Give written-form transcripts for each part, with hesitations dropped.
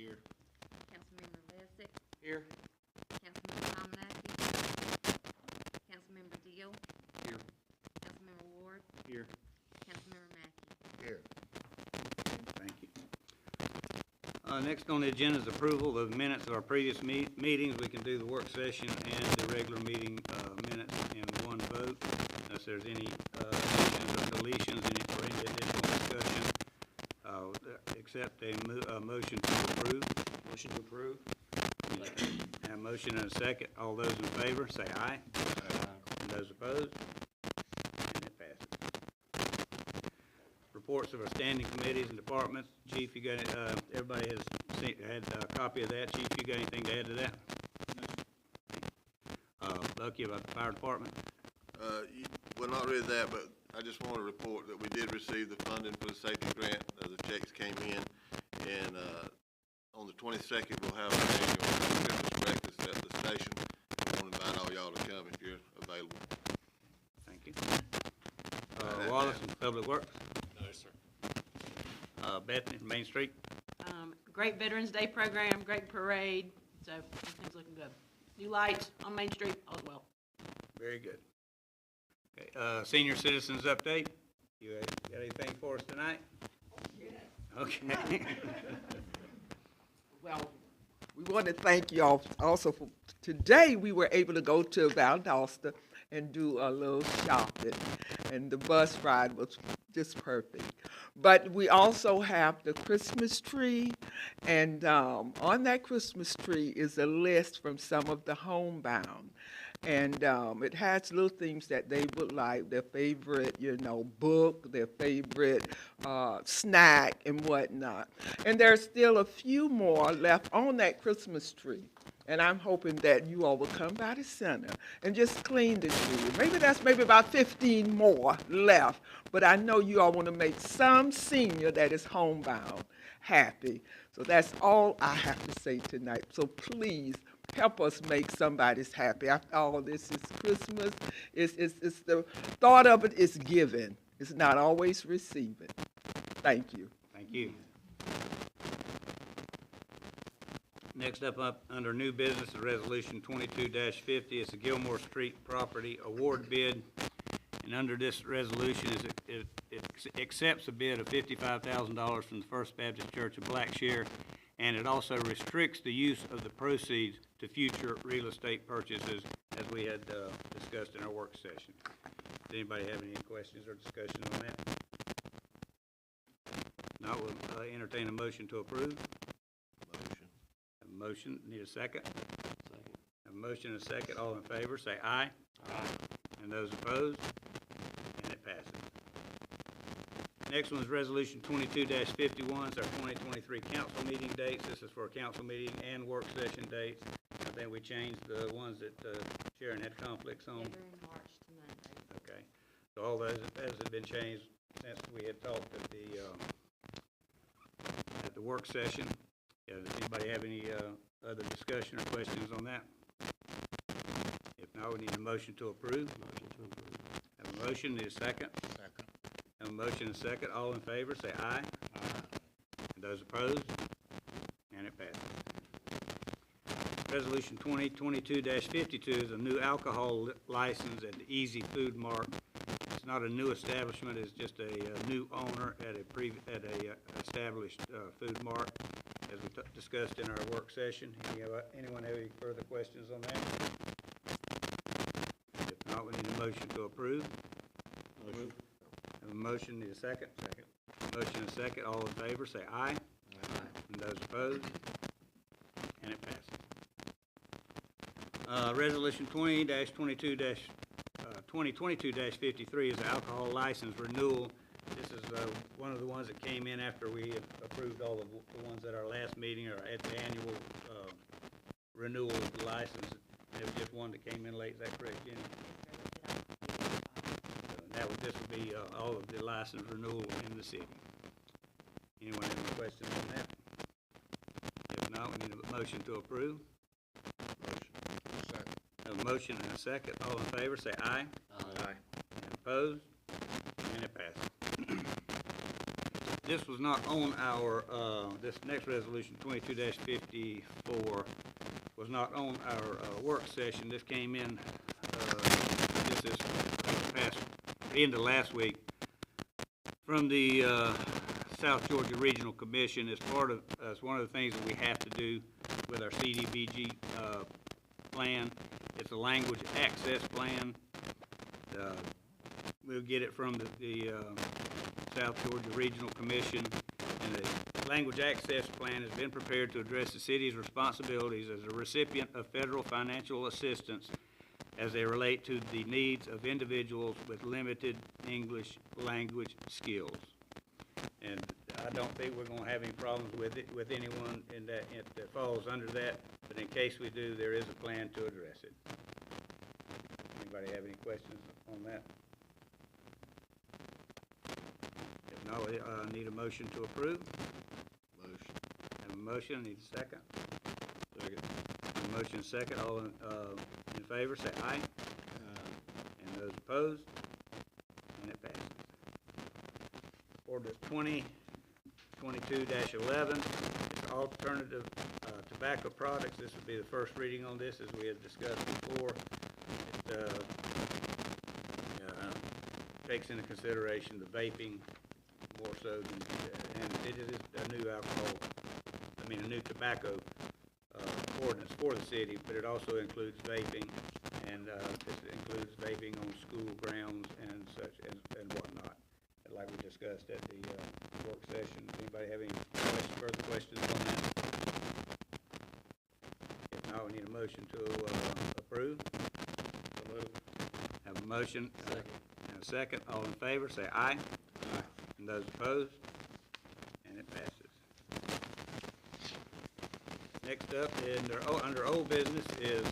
Here. Councilmember Lessick, Here. Councilmember Tomanaki, Councilmember Deal, Here. Councilmember Ward, Here. Councilmember Mackey. Here. Thank you. Next on the agenda is approval of minutes of our previous meetings. We can do the work session and the regular meeting minutes in one vote. Unless there's any additions or deletions or any additional discussion, accept a motion to approve. Motion to approve. And a motion and a second. All those in favor, say aye. And those opposed? And it passes. Reports of our standing committees and departments. Chief, you got, everybody has had a copy of that. Chief, you got anything to add to that? Bucky, about the fire department? Well, not really that, but I just want to report that we did receive the funding for the safety grant. The checks came in, and on the 22nd, we'll have an annual Christmas breakfast at the station. I want to invite all y'all to come if you're available. Thank you. Wallace and Public Works? No, sir. Bethany, Main Street? Great Veterans Day program, great parade, so everything's looking good. New lights on Main Street, all is well. Very good. Okay, senior citizens update. You got anything for us tonight? Okay. Well, we want to thank you all also for today. We were able to go to Valdosta and do a little shopping, and the bus ride was just perfect. But we also have the Christmas tree, and on that Christmas tree is a list from some of the homebound. And it has little things that they would like, their favorite, book, their favorite snack and whatnot. And there's still a few more left on that Christmas tree. And I'm hoping that you all will come by the center and just clean the tree. Maybe about 15 more left. But I know you all want to make some senior that is homebound happy. So that's all I have to say tonight. So please, help us make somebody's happy. After all, this is Christmas. It's the thought of it is giving. It's not always receiving. Thank you. Thank you. Next up under new business is Resolution 22-50. It's a Gilmore Street property award bid. And under this resolution, it accepts a bid of $55,000 from the First Baptist Church of Blackshear, and it also restricts the use of the proceeds to future real estate purchases, as we had discussed in our work session. Does anybody have any questions or discussion on that? Not, we'll entertain a motion to approve. Motion. Have a motion, need a second? Second. Have a motion and a second. All in favor, say aye. Aye. And those opposed? And it passes. Next one is Resolution 22-51. It's our 2023 council meeting dates. This is for a council meeting and work session dates. I think we changed the ones that Sharon had conflicts on. They're in March to Monday. Okay. So all those have been changed since we had talked at the work session. Does anybody have any other discussion or questions on that? If not, we need a motion to approve. Motion to approve. Have a motion, need a second? Second. Have a motion and a second. All in favor, say aye. Aye. And those opposed? And it passes. Resolution 2022-52 is a new alcohol license at the Easy Food Mart. It's not a new establishment, it's just a new owner at a established food mart, as we discussed in our work session. Anyone have any further questions on that? If not, we need a motion to approve. Motion. Have a motion, need a second? Second. Motion and a second, all in favor, say aye. Aye. And those opposed? And it passes. Resolution 2022-53 is an alcohol license renewal. This is one of the ones that came in after we approved all of the ones at our last meeting or at the annual renewal of the license. There was just one that came in late. Is that correct, Jenny? This would be all of the license renewal in the city. Anyone have any questions on that? If not, we need a motion to approve. Motion. Second. Have a motion and a second. All in favor, say aye. Aye. And opposed? And it passes. this was not on our, this next resolution, 22-54, was not on our work session. This came in, this is past, end of last week, from the South Georgia Regional Commission as part of, as one of the things that we have to do with our CDBG plan. It's a language access plan. We'll get it from the South Georgia Regional Commission, and the language access plan has been prepared to address the city's responsibilities as a recipient of federal financial assistance as they relate to the needs of individuals with limited English language skills. And I don't think we're gonna have any problems with it, with anyone in that, that falls under that, but in case we do, there is a plan to address it. Anybody have any questions on that? If not, I need a motion to approve. Motion. Have a motion, need a second? Second. Have a motion, second, all in favor, say aye. And those opposed? And it passes. Ordinance 2022-11, it's alternative tobacco products. This would be the first reading on this, as we had discussed before. It takes into consideration the vaping more so than, and it is a new a new tobacco ordinance for the city, but it also includes vaping, and this includes vaping on school grounds and such and whatnot, like we discussed at the work session. Anybody have any further questions on that? If not, we need a motion to approve. Have a motion and a second. All in favor, say aye. Aye. And those opposed? And it passes. Next up, under old business is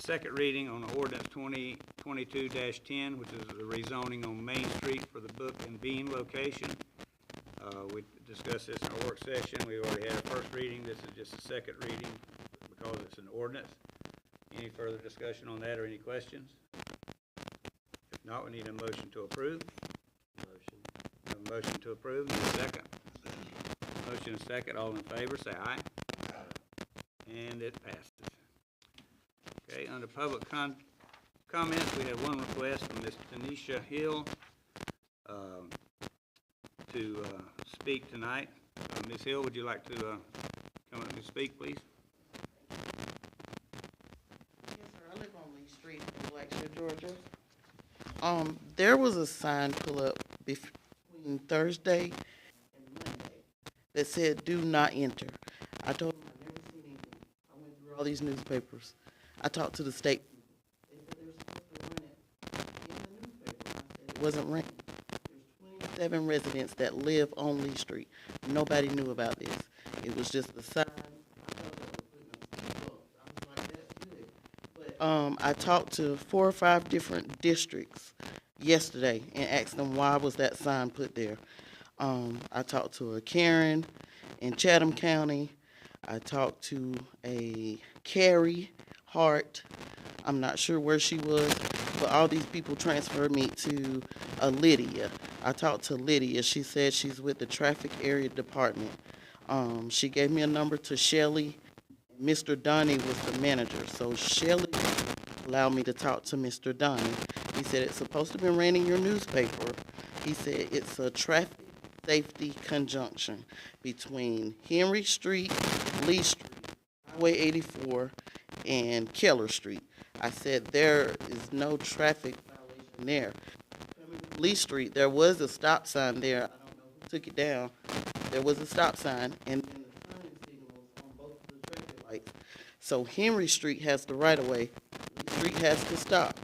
second reading on ordinance 2022-10, which is the rezoning on Main Street for the Book and Bean location. We discussed this in our work session. We already had a first reading. This is just a second reading because it's an ordinance. Any further discussion on that or any questions? If not, we need a motion to approve. Motion. A motion to approve. Need a second. Motion and second. All in favor, say aye. And it passes. Okay, under public comments, we have one request from Ms. Tanisha Hill to speak tonight. Ms. Hill, would you like to come up and speak, please? Yes, sir. I live on Lee Street in Blackshear, Georgia. There was a sign pull up between Thursday and Monday that said, "Do not enter." I told them I've never seen anything. I went through all these newspapers. I talked to the state people. They said they were supposed to run it in the newspaper. I said it wasn't running. There's 27 residents that live on Lee Street. Nobody knew about this. It was just a sign. I thought that was putting up speed bumps. I was like, that's good. But I talked to 4 or 5 different districts yesterday and asked them why was that sign put there. I talked to a Karen in Chatham County. I talked to a Carrie Hart. I'm not sure where she was, but all these people transferred me to a Lydia. I talked to Lydia. She said she's with the traffic area department. She gave me a number to Shelley. Mr. Donnie was the manager. So Shelley allowed me to talk to Mr. Donnie. He said it's supposed to be ran in your newspaper. He said it's a traffic safety conjunction between Henry Street, Lee Street, Highway 84, and Keller Street. I said there is no traffic violation there. Lee Street, there was a stop sign there. I don't know who took it down. There was a stop sign, and then the turning signals on both of the traffic lights. So Henry Street has the right of way. Lee Street has to stop.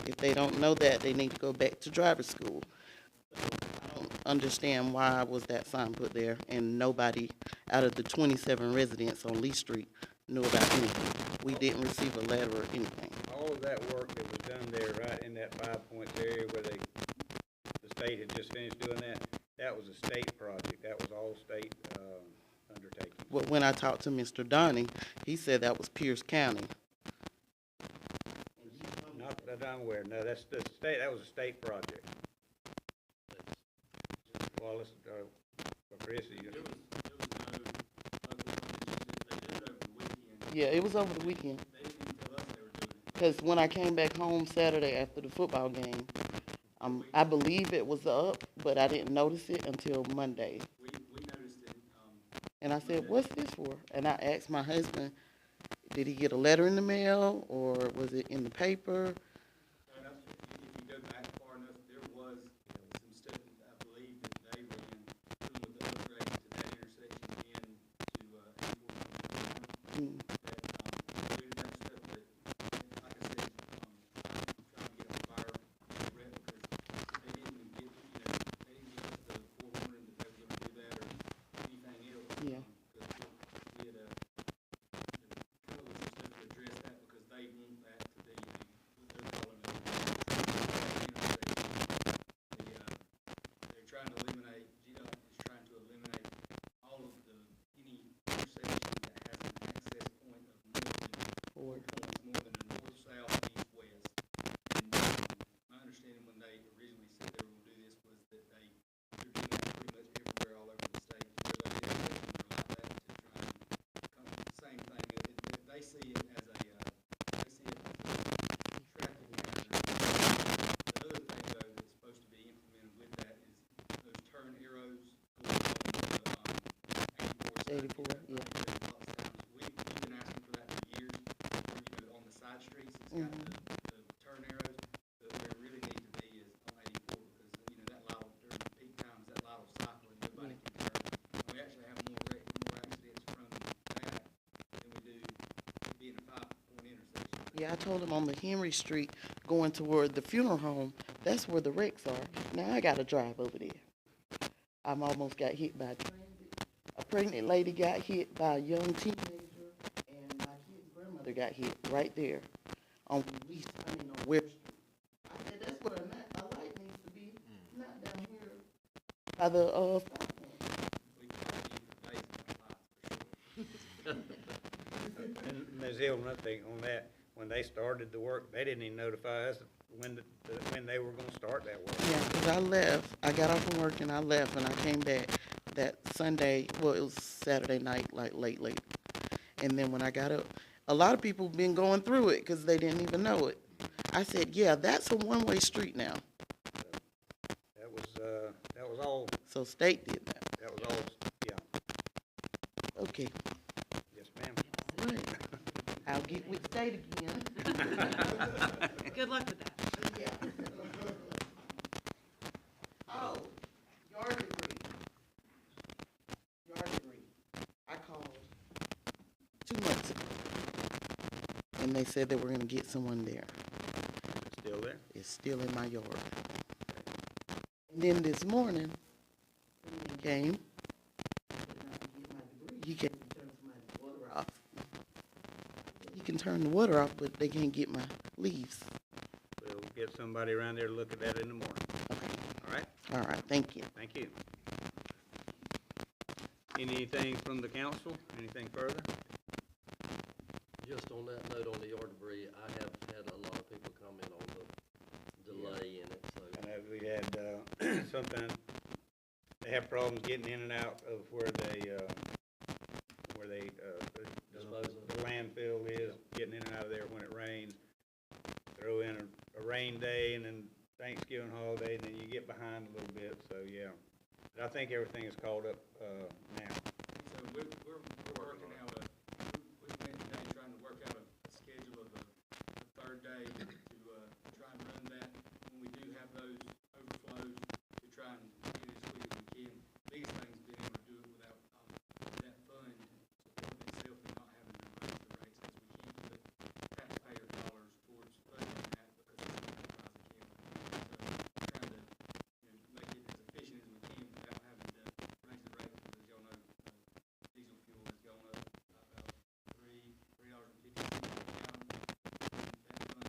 If they don't know that, they need to go back to driver's school. So I don't understand why was that sign put there, and nobody out of the 27 residents on Lee Street knew about anything. We didn't receive a letter or anything. All of that work that was done there, right in that 5 Points area where the state had just finished doing that was a state project. That was all state undertaking. Well, when I talked to Mr. Donnie, he said that was Pierce County. Not that I'm aware. No, that's the state. That was a state project. Wallace, Chris, you, There was no local competition. They did it over the weekend. Yeah, it was over the weekend. They didn't even tell us they were doing it. Because when I came back home Saturday after the football game, I believe it was up, but I didn't notice it until Monday. We noticed it, And I said, what's this for? And I asked my husband, did he get a letter in the mail or was it in the paper? and if you go back far enough, there was some stuff that I believe that they ran, doing with the upgrade to that intersection into, Mm. that, we did have stuff that, like I said, trying to get a fire rep, because they didn't even get, they didn't give us the forewarning that they were gonna do that or anything else. Yeah. Because we had, come up with some stuff to address that, because they want that to be what they're calling a intersection. They're trying to eliminate, GDOT is trying to eliminate all of any intersection that has an access point of more than the north, south, east, west. And my understanding when they originally said they were gonna do this was that they're doing that pretty much everywhere all over the state. Where those intersections are like that, to try and come, same thing, they see it as a, they see it as a traffic hazard. The other thing though that's supposed to be implemented with that is those turn arrows going on the, 84, yeah. We've been asking for that for years, on the side streets, it's got the turn arrows, but where it really needs to be is on 84, because, that lot of, during the peak times, that lot of cycling, nobody can turn. And we actually have more accidents from that than we do being a 5-point intersection. Yeah, I told him on the Henry Street going toward the funeral home, that's where the wrecks are. Now I gotta drive over there. I'm almost got hit by a pregnant lady got hit by a young teenager, and my kid's grandmother got hit right there on Webster Street. I said, that's where a light needs to be, not down here by the, We can use the base of the lights for sure. and Ms. Hill, another thing on that, when they started the work, they didn't even notify us when they were gonna start that work. yeah, 'cause I left, I got off from work and I left, and I came back that Sunday, well, it was Saturday night, like late. And then when I got up, a lot of people been going through it because they didn't even know it. I said, yeah, that's a one-way street now. That was all, So state did that. that was all, yeah, Okay, yes, ma'am. all right. I'll get with state again. Good luck with that. Oh, yard debris. I called 2 months ago, and they said they were gonna get someone there. Still there? It's still in my yard. And then this morning, he came. He came to turn my water off. He can turn the water off, but they can't get my leaves. We'll get somebody around there to look at that in the morning. Okay, All right? all right, thank you. Thank you. Anything from the council? Anything further? Just on that note, on the yard debris, I have had a lot of people comment on the delay in it, so. And we had, sometimes they have problems getting in and out of where the landfill is, getting in and out of there when it rains. Throw in a rain day and then Thanksgiving holiday, and then you get behind a little bit, so yeah. But I think everything is called up, now. So we're working out we spent today trying to work out a schedule of a third day to try and run that. When we do have those overflows, to try and get it as quick as we can. Biggest thing is being able to do it without that fund supporting itself and not having to raise the rates, because we can't put taxpayer dollars towards funding that because it's not as high as it can. So trying to make it as efficient as we can without having to raise the rate, because y'all know diesel fuel has gone up about $3.50 a gallon. That fund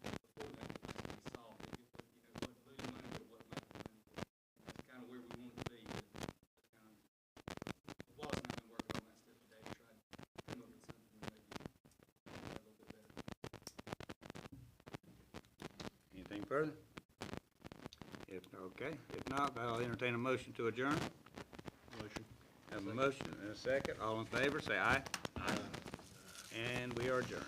was before that was solved. It was, what losing money, but what making money. That's kind of where we want to be. But that's kind of, Wallace and I have been working on that stuff today to try to come up with something that maybe a little bit better. Anything further? If not, I'll entertain a motion to adjourn. Motion. Have a motion and a second. All in favor, say aye. Aye. And we are adjourned.